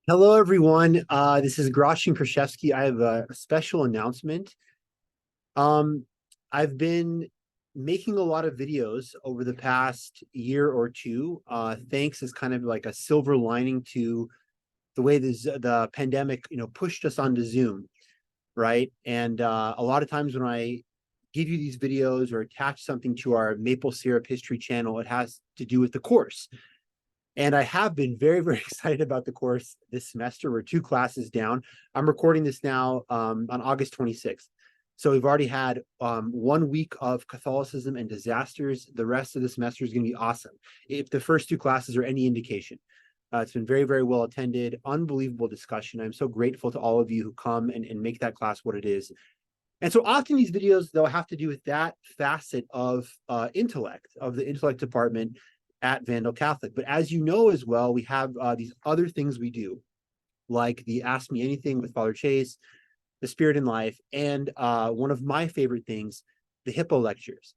Hello, everyone. This is Groshin Krashevsky. I have a special announcement. Um, I've been making a lot of videos over the past year or two. Thanks is kind of like a silver lining to the way the pandemic, pushed us onto Zoom, right? And a lot of times when I give you these videos or attach something to our maple syrup history channel, it has to do with the course. And I have been very, very excited about the course this semester. We're two classes down. I'm recording this now on August 26th. So we've already had 1 week of Catholicism and disasters. The rest of the semester is going to be awesome. If the first two classes are any indication, it's been very, very well attended, unbelievable discussion. I'm so grateful to all of you who come and make that class what it is. And so often these videos, they'll have to do with that facet of intellect, of the intellect department at Vandal Catholic. But as you know as well, we have these other things we do, like the Ask Me Anything with Father Chase, the Spirit in Life, and one of my favorite things, the Hippo Lectures.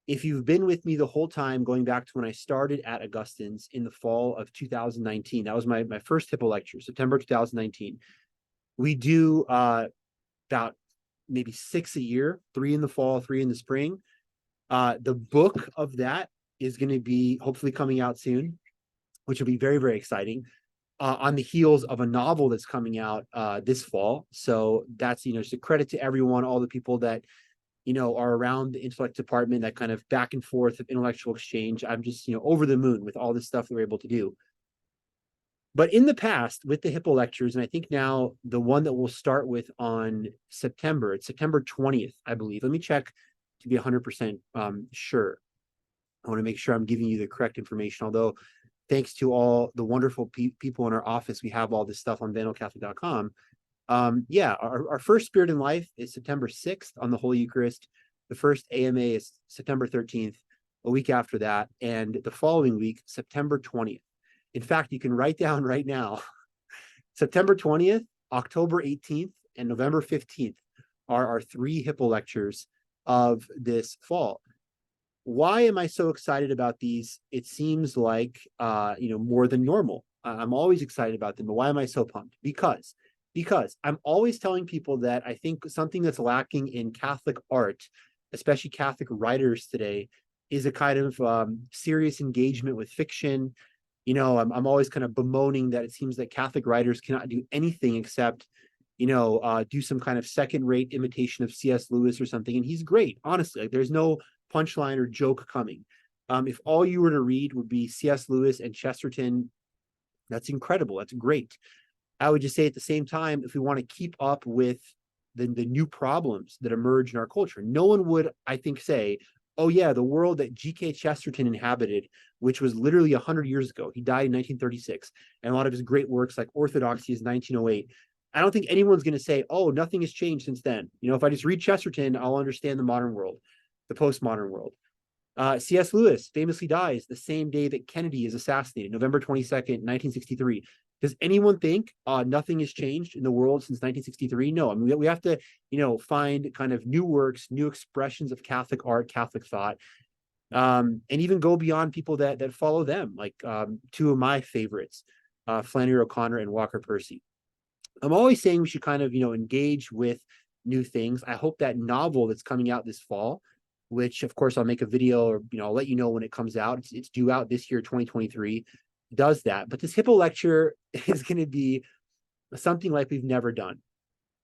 If you've been with me the whole time, going back to when I started at Augustine's in the fall of 2019, that was my first Hippo Lecture, September 2019. We do about maybe 6 a year, 3 in the fall, 3 in the spring. The book of that is going to be hopefully coming out soon, which will be very, very exciting. On the heels of a novel that's coming out this fall. So that's, just a credit to everyone, all the people that, are around the intellect department, that kind of back and forth of intellectual exchange. I'm just, over the moon with all this stuff that we're able to do. But in the past, with the Hippo Lectures, and I think now the one that we'll start with on September, it's September 20th, I believe. Let me check to be 100% sure. I want to make sure I'm giving you the correct information. Although, thanks to all the wonderful people in our office, we have all this stuff on vandalcatholic.com. Yeah, our first Spirit in Life is September 6th on the Holy Eucharist. The first AMA is September 13th, a week after that. And the following week, September 20th. In fact, you can write down right now September 20th, October 18th, and November 15th are our 3 Hippo lectures of this fall. Why am I so excited about these? It seems like more than normal. I'm always excited about them, but why am I so pumped? Because I'm always telling people that I think something that's lacking in Catholic art, especially Catholic writers today, is a kind of serious engagement with fiction. I'm always kind of bemoaning that it seems that Catholic writers cannot do anything except, do some kind of second-rate imitation of C.S. Lewis or something. And he's great, honestly. Like, there's no punchline or joke coming. If all you were to read would be C.S. Lewis and Chesterton, that's incredible. That's great. I would just say at the same time, if we want to keep up with the new problems that emerge in our culture, no one would, I think, say, oh yeah, the world that G.K. Chesterton inhabited, which was literally 100 years ago. He died in 1936, and a lot of his great works like Orthodoxy is 1908. I don't think anyone's going to say, oh, nothing has changed since then. If I just read Chesterton, I'll understand the modern world, the postmodern world. C.S. Lewis famously dies the same day that Kennedy is assassinated, November 22nd, 1963. Does anyone think nothing has changed in the world since 1963? No. I mean, we have to, find kind of new works, new expressions of Catholic art, Catholic thought, and even go beyond people that follow them, like 2 of my favorites, Flannery O'Connor and Walker Percy. I'm always saying we should kind of, engage with new things. I hope that novel that's coming out this fall, which of course I'll make a video, or I'll let you know when it comes out. It's due out this year, 2023, does that. But this Hippo lecture is going to be something like we've never done.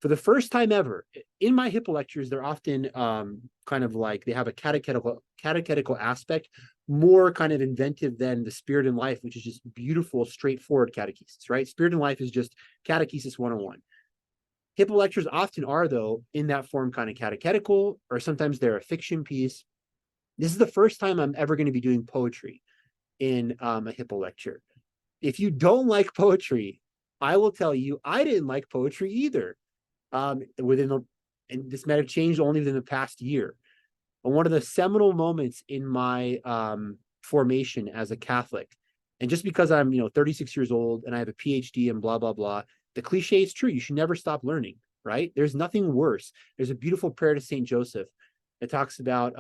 For the first time ever, in my Hippo lectures, they're often kind of like they have a catechetical aspect, more kind of inventive than the Spirit in Life, which is just beautiful, straightforward catechesis, right? Spirit in Life is just catechesis 101. Hippo lectures often are, though, in that form, kind of catechetical, or sometimes they're a fiction piece. This is the first time I'm ever going to be doing poetry in a Hippo lecture. If you don't like poetry, I will tell you, I didn't like poetry either. And this might have changed only within the past year. And one of the seminal moments in my formation as a Catholic, and just because I'm 36 years old and I have a PhD and blah blah blah, the cliche is true. You should never stop learning, right? There's nothing worse. There's a beautiful prayer to Saint Joseph that talks about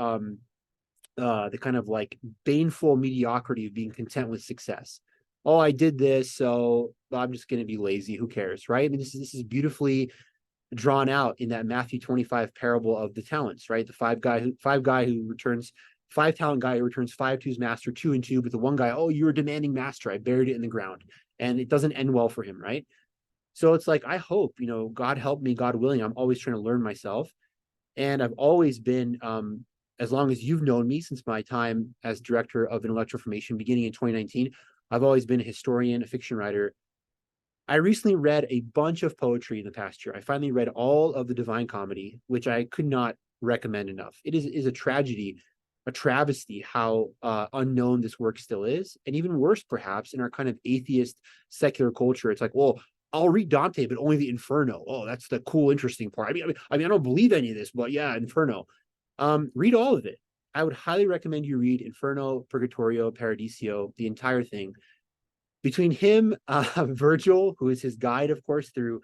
the kind of like baneful mediocrity of being content with success. oh, I did this, so I'm just going to be lazy. Who cares, right? I mean, this is beautifully drawn out in that Matthew 25 parable of the talents, right? The five talent guy who returns five to his master, 2 and 2, but the one guy, oh, you're a demanding master. I buried it in the ground. And it doesn't end well for him, right? So it's like, I hope, God help me, God willing. I'm always trying to learn myself. And I've always been, as long as you've known me since my time as director of intellectual formation beginning in 2019, I've always been a historian, a fiction writer. I recently read a bunch of poetry in the past year. I finally read all of the Divine Comedy, which I could not recommend enough. It is a tragedy, a travesty how unknown this work still is. And even worse, perhaps, in our kind of atheist secular culture, it's like, well, I'll read Dante, but only the Inferno. Oh, that's the cool, interesting part. I don't believe any of this, but yeah, Inferno. Read all of it. I would highly recommend you read Inferno, Purgatorio, Paradiso, the entire thing. Between him, Virgil, who is his guide, of course, through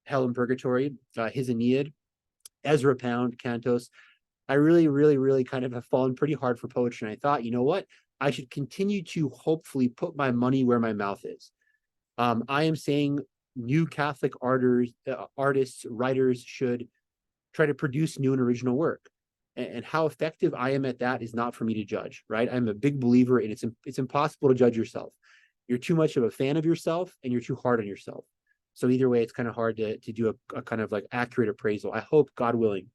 Hell and Purgatory, his Aeneid, Ezra Pound, Cantos, I really, really, really kind of have fallen pretty hard for poetry. And I thought, you know what? I should continue to hopefully put my money where my mouth is. I am saying new Catholic artists, writers should try to produce new and original work. And how effective I am at that is not for me to judge, right? I'm a big believer in it's impossible to judge yourself. You're too much of a fan of yourself and you're too hard on yourself. So either way, it's kind of hard to do a kind of like accurate appraisal. I hope, God willing,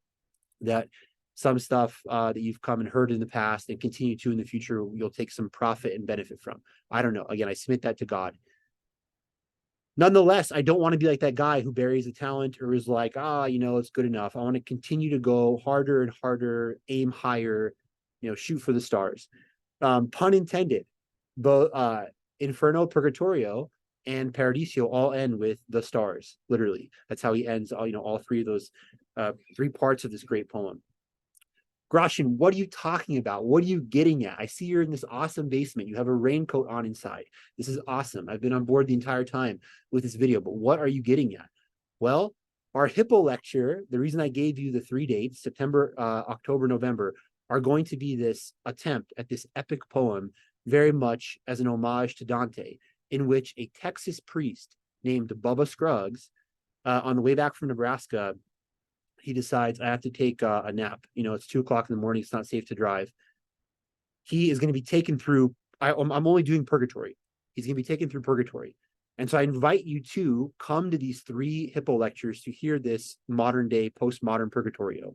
that some stuff that you've come and heard in the past and continue to in the future, you'll take some profit and benefit from. I don't know. Again, I submit that to God. Nonetheless, I don't want to be like that guy who buries a talent or is like, it's good enough. I want to continue to go harder and harder, aim higher, shoot for the stars. Pun intended. Both Inferno, Purgatorio, and Paradiso all end with the stars. Literally, that's how he ends. All three of those three parts of this great poem. Groshin, what are you talking about? What are you getting at? I see you're in this awesome basement. You have a raincoat on inside. This is awesome. I've been on board the entire time with this video, but what are you getting at? Well, our Hippo lecture, the reason I gave you the 3 dates, September, October, November, are going to be this attempt at this epic poem, very much as an homage to Dante, in which a Texas priest named Bubba Scruggs, on the way back from Nebraska, he decides I have to take a nap. It's 2 o'clock in the morning. It's not safe to drive. He is going to be taken through. I'm only doing Purgatory. He's going to be taken through Purgatory. And so I invite you to come to these 3 Hippo lectures to hear this modern day postmodern Purgatorio.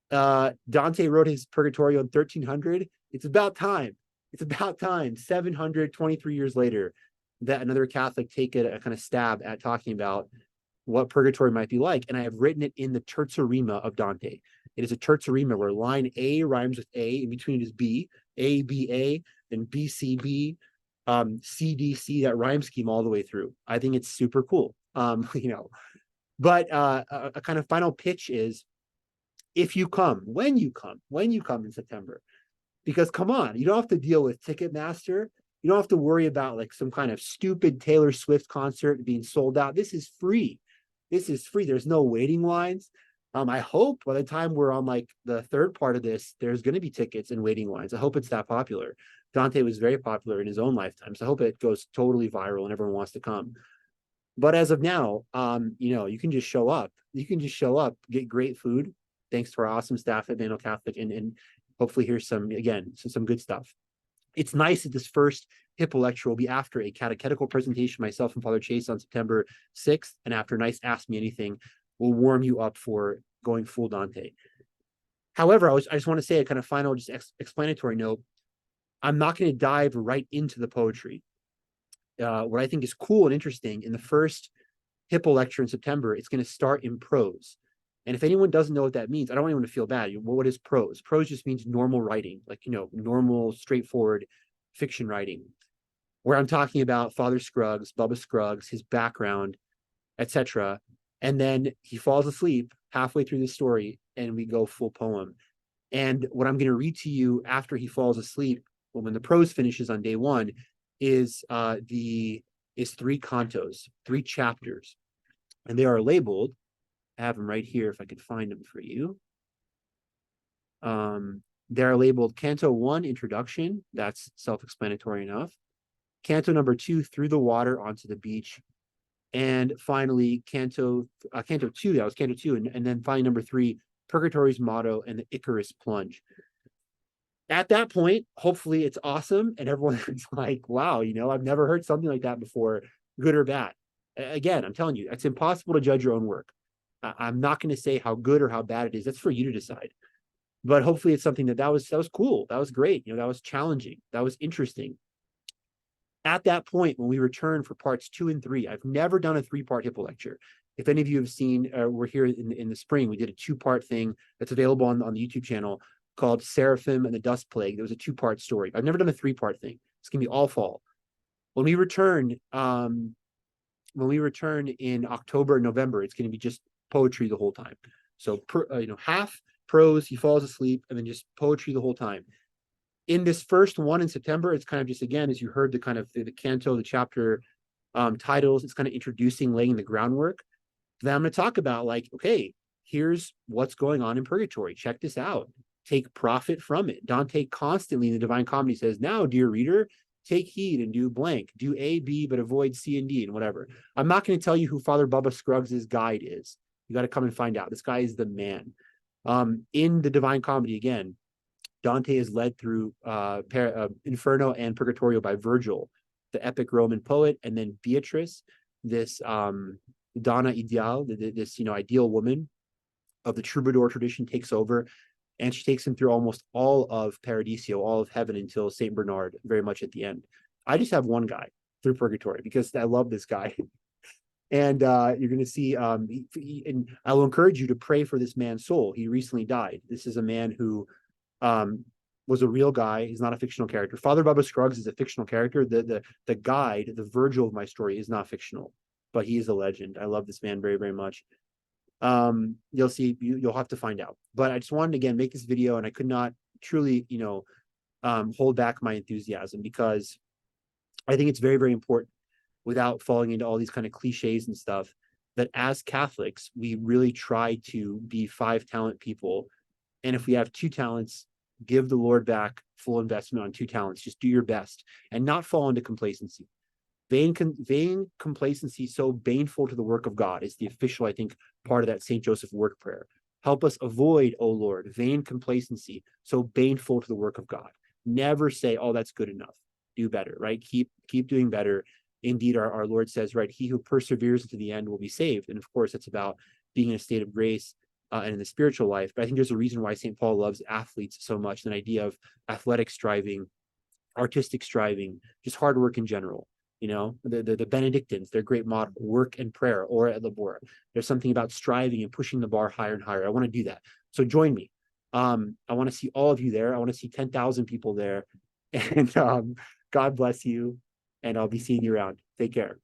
Dante wrote his Purgatorio in 1300. It's about time. 723 years later, that another Catholic take a kind of stab at talking about what purgatory might be like. And I have written it in the terza rima of Dante. It is a terza rima where line A rhymes with A, in between it is B, A, B, A, then B, C, B, C, D, C, that rhyme scheme all the way through. I think it's super cool. But a kind of final pitch is when you come in September, because come on, you don't have to deal with Ticketmaster. You don't have to worry about like some kind of stupid Taylor Swift concert being sold out. This is free. There's no waiting lines. I hope by the time we're on like the 3rd part of this, there's going to be tickets and waiting lines. I hope it's that popular. Dante was very popular in his own lifetime, so I hope it goes totally viral and everyone wants to come. But as of now, you can just show up. Get great food, thanks to our awesome staff at Vandal Catholic, and hopefully hear some good stuff. It's nice that this first Hippo lecture will be after a catechetical presentation, myself and Father Chase, on September 6th, and after a nice Ask Me Anything, we'll warm you up for going full Dante. However, I just want to say a kind of final, just explanatory note. I'm not going to dive right into the poetry. What I think is cool and interesting, in the first Hippo lecture in September, it's going to start in prose. And if anyone doesn't know what that means, I don't want anyone to feel bad. What is prose? Prose just means normal writing, like, normal, straightforward fiction writing, where I'm talking about Father Scruggs, Bubba Scruggs, his background, etc. And then he falls asleep halfway through the story and we go full poem. And what I'm going to read to you after he falls asleep, when the prose finishes on day 1, is 3 cantos, 3 chapters. And they are labeled, I have them right here if I could find them for you. They're labeled Canto 1, Introduction. That's self-explanatory enough. Canto number 2, Through the Water Onto the Beach. And finally, Canto 2, that was Canto 2. And then finally, number 3, Purgatorio's Motto and the Icarus Plunge. At that point, hopefully it's awesome. And everyone's like, wow, I've never heard something like that before, good or bad. Again, I'm telling you, it's impossible to judge your own work. I'm not going to say how good or how bad it is. That's for you to decide. But hopefully it's something that was cool. That was great. That was challenging. That was interesting. At that point, when we return for parts 2 and 3, I've never done a 3-part Hippo lecture. If any of you have seen, we're here in the spring, we did a 2-part thing that's available on the YouTube channel called Seraphim and the Dust Plague. There was a 2-part story. I've never done a 3-part thing. It's going to be all fall. When we return in October and November, it's going to be just poetry the whole time. So, half prose, he falls asleep, and then just poetry the whole time. In this first one in September, it's kind of just, again, as you heard, the kind of the canto, the chapter titles, it's kind of introducing, laying the groundwork. Then I'm going to talk about, like, okay, here's what's going on in purgatory. Check this out. Take profit from it. Dante constantly in the Divine Comedy says, now, dear reader, take heed and do blank. Do A, B, but avoid C and D and whatever. I'm not going to tell you who Father Bubba Scruggs' guide is. You got to come and find out. This guy is the man. In the Divine Comedy, again, Dante is led through Inferno and Purgatorio by Virgil, the epic Roman poet, and then Beatrice, this donna ideal, this ideal woman of the troubadour tradition, takes over, and she takes him through almost all of Paradiso, all of heaven, until Saint Bernard, very much at the end. I just have one guy through Purgatory because I love this guy. And you're going to see, and I will encourage you to pray for this man's soul. He recently died. This is a man who was a real guy. He's not a fictional character. Father Bubba Scruggs is a fictional character. The guide, the Virgil of my story, is not fictional, but he is a legend. I love this man very, very much. You'll see, you'll have to find out. But I just wanted to, again, make this video, and I could not truly, hold back my enthusiasm, because I think it's very, very important, without falling into all these kind of cliches and stuff, that as Catholics, we really try to be 5-talent people. And if we have 2 talents, give the Lord back full investment on 2 talents. Just do your best and not fall into complacency. Vain complacency, so baneful to the work of God, is the official, I think, part of that St. Joseph work prayer. Help us avoid, O Lord, vain complacency, so baneful to the work of God. Never say, oh, that's good enough. Do better, right? Keep doing better. Indeed, our Lord says, right, he who perseveres to the end will be saved. And of course, it's about being in a state of grace and in the spiritual life. But I think there's a reason why St. Paul loves athletes so much, an idea of athletic striving, artistic striving, just hard work in general. The Benedictines, they're great model, work and prayer, ora et labora. There's something about striving and pushing the bar higher and higher. I want to do that. So join me. I want to see all of you there. I want to see 10,000 people there. And God bless you. And I'll be seeing you around. Take care.